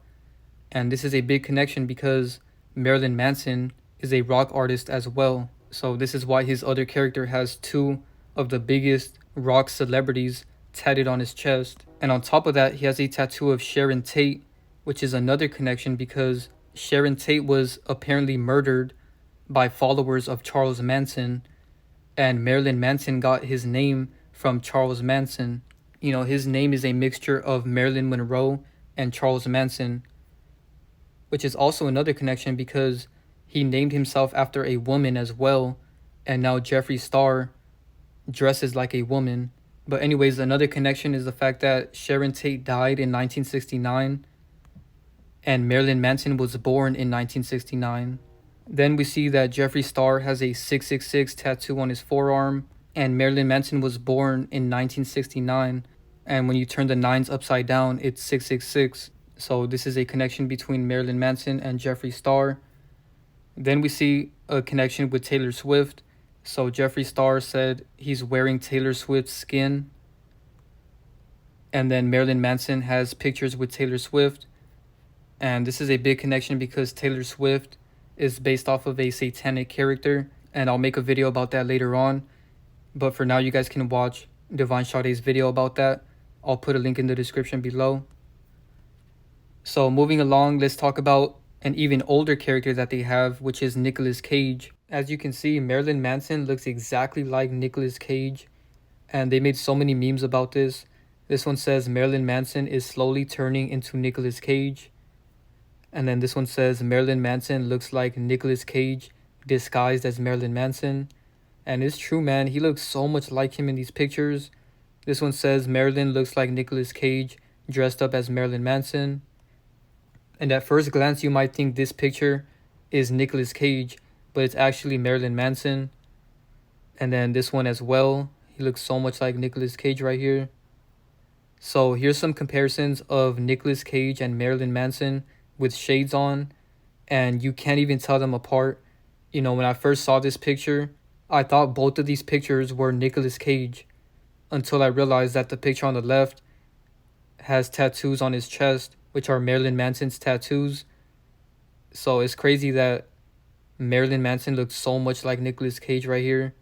And this is a big connection because Marilyn Manson is a rock artist as well. So this is why his other character has two of the biggest rock celebrities tatted on his chest. And on top of that, he has a tattoo of Sharon Tate, which is another connection because Sharon Tate was apparently murdered by followers of Charles Manson, and Marilyn Manson got his name from Charles Manson. You know, his name is a mixture of Marilyn Monroe and Charles Manson, which is also another connection because he named himself after a woman as well, and now Jeffree Star dresses like a woman. But anyways, another connection is the fact that Sharon Tate died in 1969 and Marilyn Manson was born in 1969. Then we see that Jeffree Star has a 666 tattoo on his forearm, and Marilyn Manson was born in 1969, and when you turn the nines upside down, it's 666. So this is a connection between Marilyn Manson and Jeffree Star. Then we see a connection with Taylor Swift. So Jeffree Star said he's wearing Taylor Swift's skin, and then Marilyn Manson has pictures with Taylor Swift. And this is a big connection because Taylor Swift is based off of a satanic character, and I'll make a video about that later on. But for now, you guys can watch Divine Sade's video about that. I'll put a link in the description below. So moving along, let's talk about an even older character that they have, which is Nicolas Cage. As you can see, Marilyn Manson looks exactly like Nicolas Cage, and they made so many memes about this. This one says Marilyn Manson is slowly turning into Nicolas Cage. And then this one says Marilyn Manson looks like Nicolas Cage disguised as Marilyn Manson. And it's true, man. He looks so much like him in these pictures. This one says Marilyn looks like Nicolas Cage dressed up as Marilyn Manson. And at first glance, you might think this picture is Nicolas Cage, but it's actually Marilyn Manson. And then this one as well. He looks so much like Nicolas Cage right here. So here's some comparisons of Nicolas Cage and Marilyn Manson with shades on, and you can't even tell them apart. You know, when I first saw this picture, I thought both of these pictures were Nicolas Cage until I realized that the picture on the left has tattoos on his chest, which are Marilyn Manson's tattoos. So it's crazy that Marilyn Manson looks so much like Nicolas Cage right here.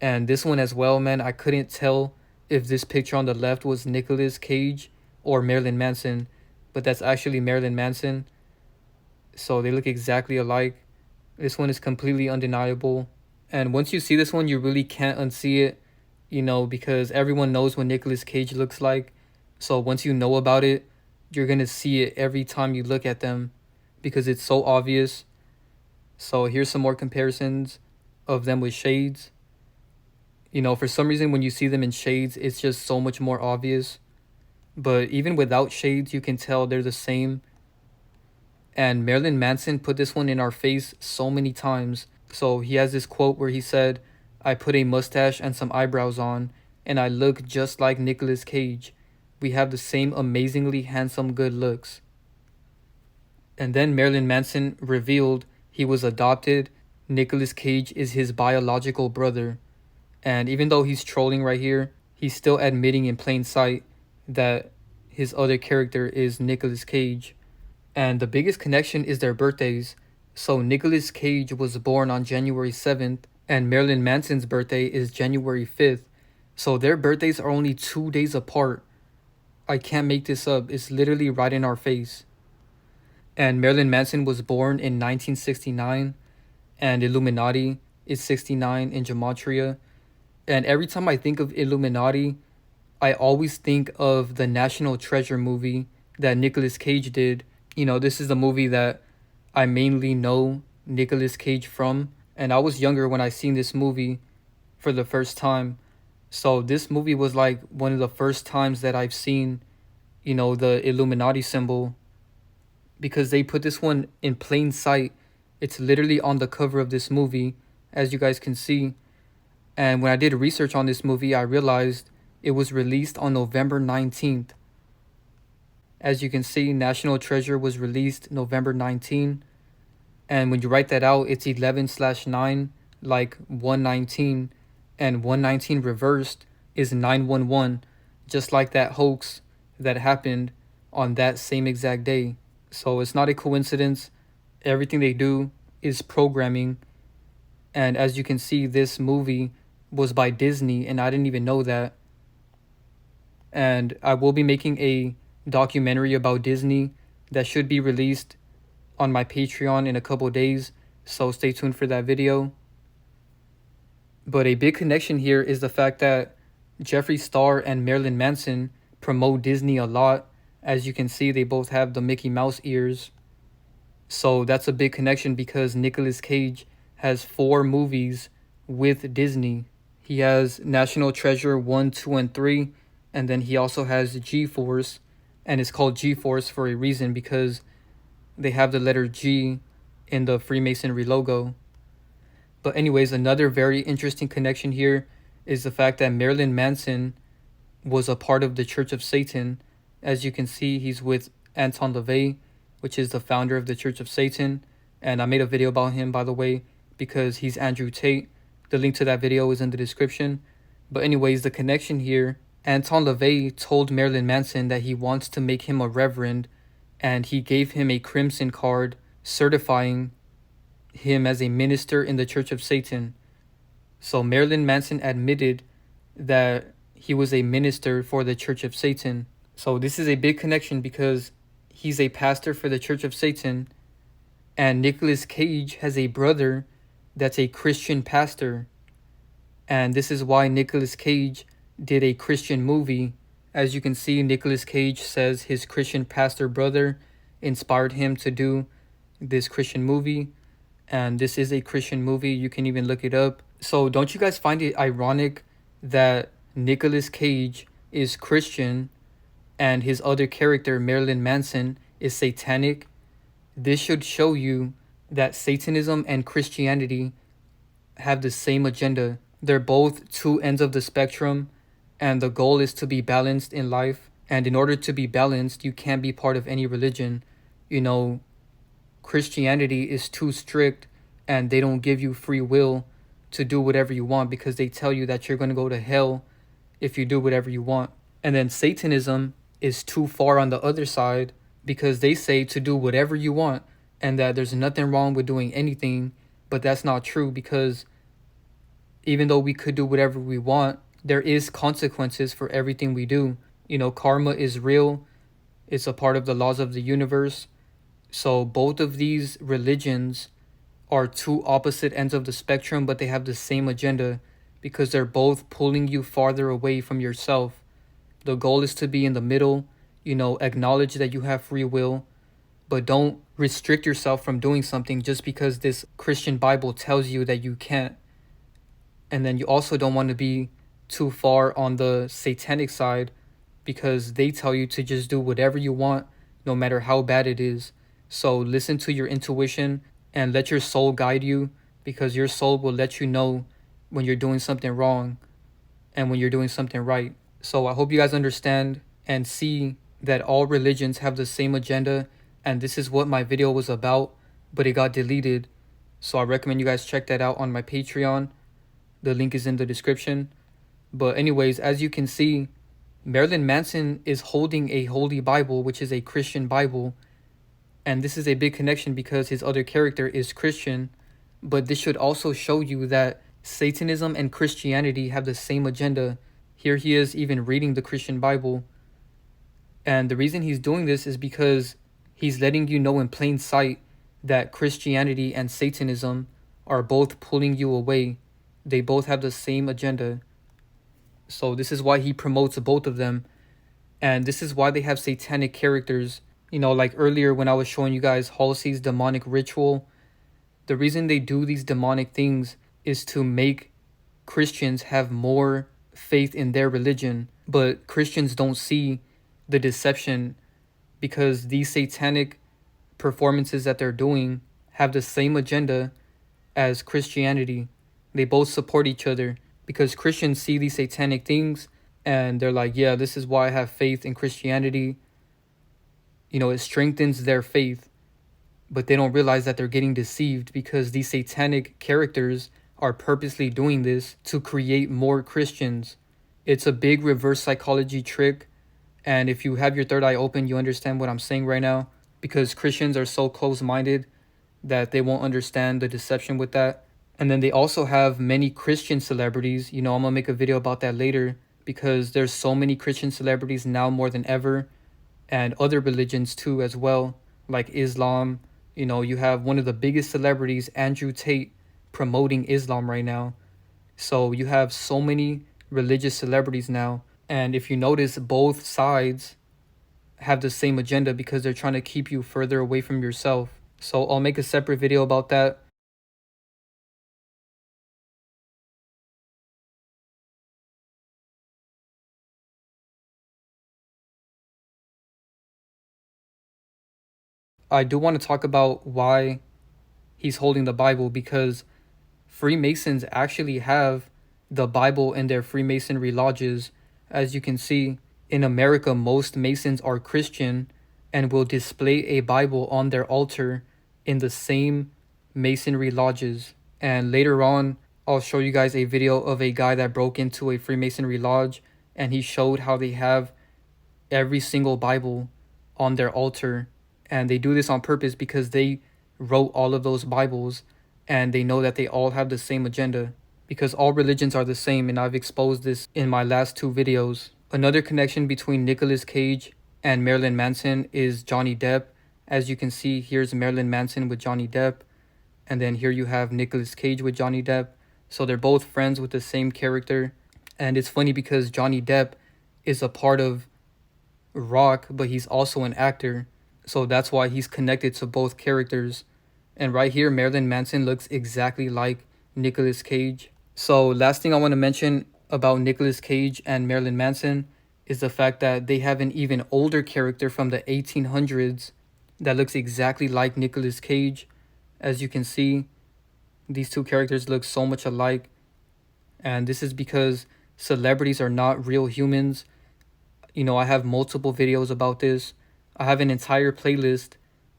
And this one as well, man, I couldn't tell if this picture on the left was Nicolas Cage or Marilyn Manson, but that's actually Marilyn Manson. So they look exactly alike. This one is completely undeniable. And once you see this one, you really can't unsee it, you know, because everyone knows what Nicolas Cage looks like. So once you know about it, you're going to see it every time you look at them because it's so obvious. So here's some more comparisons of them with shades. You know, for some reason, when you see them in shades, it's just so much more obvious. But even without shades, you can tell they're the same. And Marilyn Manson put this one in our face so many times. So he has this quote where he said, "I put a mustache and some eyebrows on, and I look just like Nicolas Cage. We have the same amazingly handsome good looks." And then Marilyn Manson revealed he was adopted. Nicolas Cage is his biological brother. And even though he's trolling right here, he's still admitting in plain sight that his other character is Nicolas Cage. And the biggest connection is their birthdays. So Nicolas Cage was born on January 7th, and Marilyn Manson's birthday is January 5th. So their birthdays are only 2 days apart. I can't make this up. It's literally right in our face. And Marilyn Manson was born in 1969, and Illuminati is 69 in Gematria. And every time I think of Illuminati, I always think of the National Treasure movie that Nicolas Cage did. You know, this is the movie that I mainly know Nicolas Cage from. And I was younger when I seen this movie for the first time. So this movie was like one of the first times that I've seen, you know, the Illuminati symbol. Because they put this one in plain sight. It's literally on the cover of this movie, as you guys can see. And when I did research on this movie, I realized it was released on November 19th. As you can see, National Treasure was released November 19. And when you write that out, it's 11/9, like 119. And 119 reversed is 911, just like that hoax that happened on that same exact day. So it's not a coincidence. Everything they do is programming. And as you can see, this movie was by Disney, and I didn't even know that. And I will be making a documentary about Disney that should be released on my Patreon in a couple days, so stay tuned for that video. But a big connection here is the fact that Jeffree Star and Marilyn Manson promote Disney a lot. As you can see, they both have the Mickey Mouse ears. So that's a big connection because Nicolas Cage has 4 movies with Disney. He has National Treasure 1, 2, and 3. And then he also has G-Force. And it's called G-Force for a reason because they have the letter G in the Freemasonry logo. But anyways, another very interesting connection here is the fact that Marilyn Manson was a part of the Church of Satan. As you can see, he's with Anton LaVey, which is the founder of the Church of Satan. And I made a video about him, by the way, because he's Andrew Tate. The link to that video is in the description. But anyways, the connection here, Anton LaVey told Marilyn Manson that he wants to make him a reverend, and he gave him a crimson card certifying him as a minister in the Church of Satan. So Marilyn Manson admitted that he was a minister for the Church of Satan. So this is a big connection because he's a pastor for the Church of Satan, and Nicolas Cage has a brother that's a Christian pastor. And this is why Nicolas Cage did a Christian movie. As you can see, Nicolas Cage says his Christian pastor brother inspired him to do this Christian movie. And this is a Christian movie. You can even look it up. So don't you guys find it ironic that Nicolas Cage is Christian and his other character, Marilyn Manson, is satanic? This should show you that Satanism and Christianity have the same agenda. They're both 2 ends of the spectrum, and the goal is to be balanced in life. And in order to be balanced, you can't be part of any religion. You know, Christianity is too strict, and they don't give you free will to do whatever you want because they tell you that you're going to go to hell if you do whatever you want. And then Satanism is too far on the other side because they say to do whatever you want and that there's nothing wrong with doing anything. But that's not true because even though we could do whatever we want, there is consequences for everything we do. You know, karma is real. It's a part of the laws of the universe. So both of these religions are 2 opposite ends of the spectrum, but they have the same agenda because they're both pulling you farther away from yourself. The goal is to be in the middle, you know, acknowledge that you have free will, but don't restrict yourself from doing something just because this Christian Bible tells you that you can't. And then you also don't want to be too far on the satanic side because they tell you to just do whatever you want, no matter how bad it is. So listen to your intuition and let your soul guide you because your soul will let you know when you're doing something wrong and when you're doing something right. So I hope you guys understand and see that all religions have the same agenda, and this is what my video was about, but it got deleted. So I recommend you guys check that out on my Patreon. The link is in the description. But anyways, as you can see, Marilyn Manson is holding a holy Bible, which is a Christian Bible. And this is a big connection because his other character is Christian. But this should also show you that Satanism and Christianity have the same agenda. Here he is even reading the Christian Bible. And the reason he's doing this is because he's letting you know in plain sight that Christianity and Satanism are both pulling you away. They both have the same agenda. So this is why he promotes both of them. And this is why they have satanic characters. You know, like earlier when I was showing you guys Halsey's demonic ritual, the reason they do these demonic things is to make Christians have more faith in their religion. But Christians don't see the deception because these satanic performances that they're doing have the same agenda as Christianity. They both support each other because Christians see these satanic things and they're like, yeah, this is why I have faith in Christianity. You know, it strengthens their faith, but they don't realize that they're getting deceived because these satanic characters are purposely doing this to create more Christians. It's a big reverse psychology trick. And if you have your third eye open, you understand what I'm saying right now because Christians are so close-minded that they won't understand the deception with that. And then they also have many Christian celebrities. You know, I'm gonna make a video about that later because there's so many Christian celebrities now more than ever, and other religions too as well, like Islam. You know, you have one of the biggest celebrities, Andrew Tate, promoting Islam right now. So you have so many religious celebrities now. And if you notice, both sides have the same agenda because they're trying to keep you further away from yourself. So I'll make a separate video about that. I do want to talk about why he's holding the Bible, because Freemasons actually have the Bible in their Freemasonry lodges. As you can see, in America, most Masons are Christian and will display a Bible on their altar in the same Masonry lodges. And later on, I'll show you guys a video of a guy that broke into a Freemasonry lodge, and he showed how they have every single Bible on their altar. And they do this on purpose because they wrote all of those Bibles, and they know that they all have the same agenda, because all religions are the same, and I've exposed this in my last 2 videos. Another connection between Nicolas Cage and Marilyn Manson is Johnny Depp. As you can see, here's Marilyn Manson with Johnny Depp, and then here you have Nicolas Cage with Johnny Depp. So they're both friends with the same character. And it's funny because Johnny Depp is a part of rock, but he's also an actor. So that's why he's connected to both characters. And right here, Marilyn Manson looks exactly like Nicolas Cage. So last thing I want to mention about Nicolas Cage and Marilyn Manson is the fact that they have an even older character from the 1800s that looks exactly like Nicolas Cage. As you can see, these two characters look so much alike. And this is because celebrities are not real humans. You know, I have multiple videos about this. I have an entire playlist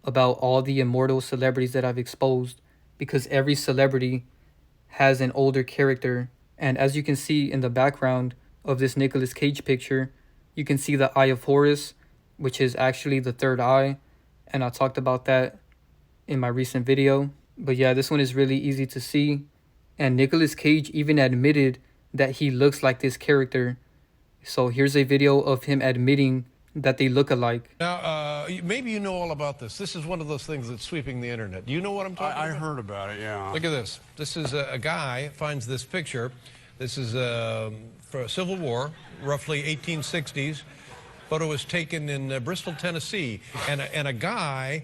about all the immortal celebrities that I've exposed, because every celebrity has an older character. And as you can see in the background of this Nicolas Cage picture, you can see the Eye of Horus, which is actually the third eye. And I talked about that in my recent video. But yeah, this one is really easy to see. And Nicolas Cage even admitted that he looks like this character. So here's a video of him admitting that they look alike. Now, maybe you know all about this. This is one of those things that's sweeping the internet. Do you know what I'm talking about? I heard about it, yeah. Look at this. This is a guy finds this picture. This is for a Civil War, roughly 1860s. Photo was taken in Bristol, Tennessee. And a guy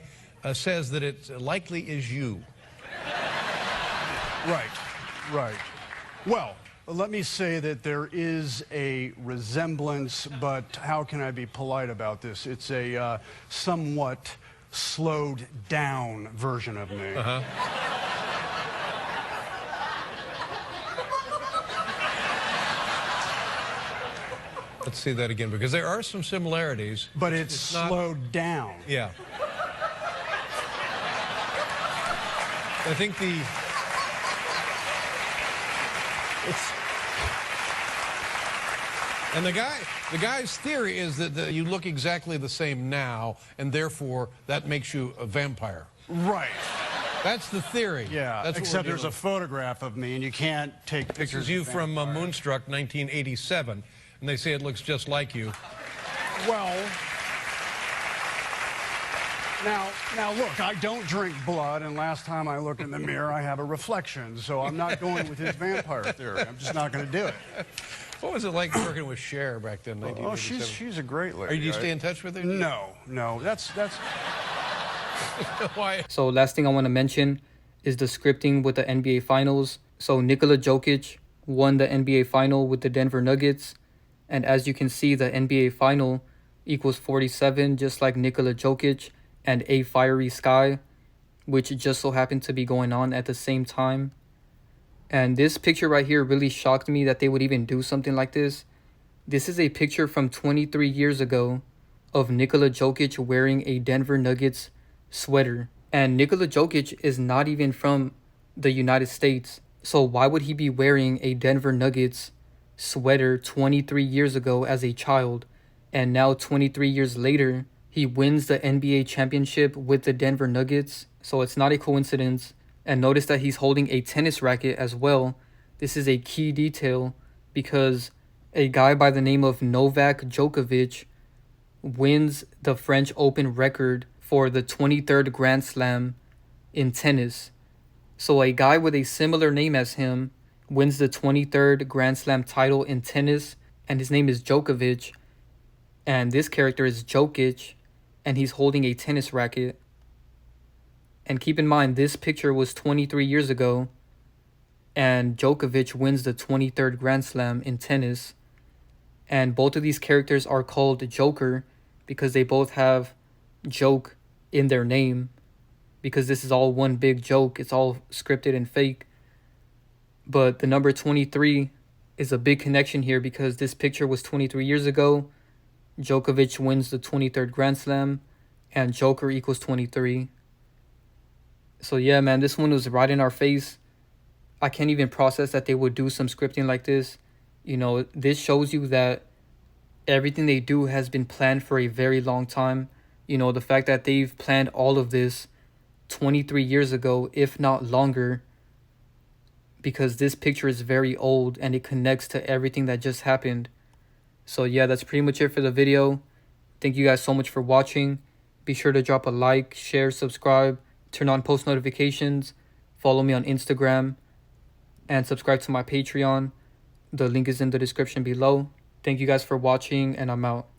says that it likely is you. Right. Well, let me say that there is a resemblance, but how can I be polite about this? It's a somewhat slowed down version of me. Let's see that again, because there are some similarities. But it's slowed down. Yeah. I think and the guy's theory is that you look exactly the same now, and therefore that makes you a vampire. Right. That's the theory. Yeah, that's except there's a photograph of me, and you can't take pictures. This is you from Moonstruck 1987, and they say it looks just like you. Well, now look, I don't drink blood, and last time I looked in the mirror, I have a reflection, so I'm not going with his vampire theory. I'm just not going to do it. What was it like working with Cher back then, 1987? Oh, she's a great lady. Do you stay in touch with her? No, that's... Why? So last thing I want to mention is the scripting with the NBA Finals. So Nikola Jokic won the NBA Final with the Denver Nuggets. And as you can see, the NBA Final equals 47, just like Nikola Jokic and A Fiery Sky, which just so happened to be going on at the same time. And this picture right here really shocked me that they would even do something like this. This is a picture from 23 years ago of Nikola Jokic wearing a Denver Nuggets sweater. And Nikola Jokic is not even from the United States. So why would he be wearing a Denver Nuggets sweater 23 years ago as a child? And now 23 years later, He wins the NBA championship with the Denver Nuggets, so it's not a coincidence. And notice that he's holding a tennis racket as well. This is a key detail because a guy by the name of Novak Djokovic wins the French Open record for the 23rd Grand Slam in tennis. So a guy with a similar name as him wins the 23rd Grand Slam title in tennis, and his name is Djokovic, and this character is Jokic, and he's holding a tennis racket. And keep in mind, this picture was 23 years ago, and Djokovic wins the 23rd Grand Slam in tennis. And both of these characters are called Joker because they both have joke in their name, because this is all one big joke. It's all scripted and fake. But the number 23 is a big connection here because this picture was 23 years ago. Djokovic wins the 23rd Grand Slam, and Joker equals 23. So yeah, man, this one was right in our face. I can't even process that they would do some scripting like this. You know, this shows you that everything they do has been planned for a very long time. You know, the fact that they've planned all of this 23 years ago, if not longer, because this picture is very old and it connects to everything that just happened. So yeah, that's pretty much it for the video. Thank you guys so much for watching. Be sure to drop a like, share, subscribe, turn on post notifications, follow me on Instagram, and subscribe to my Patreon. The link is in the description below. Thank you guys for watching, and I'm out.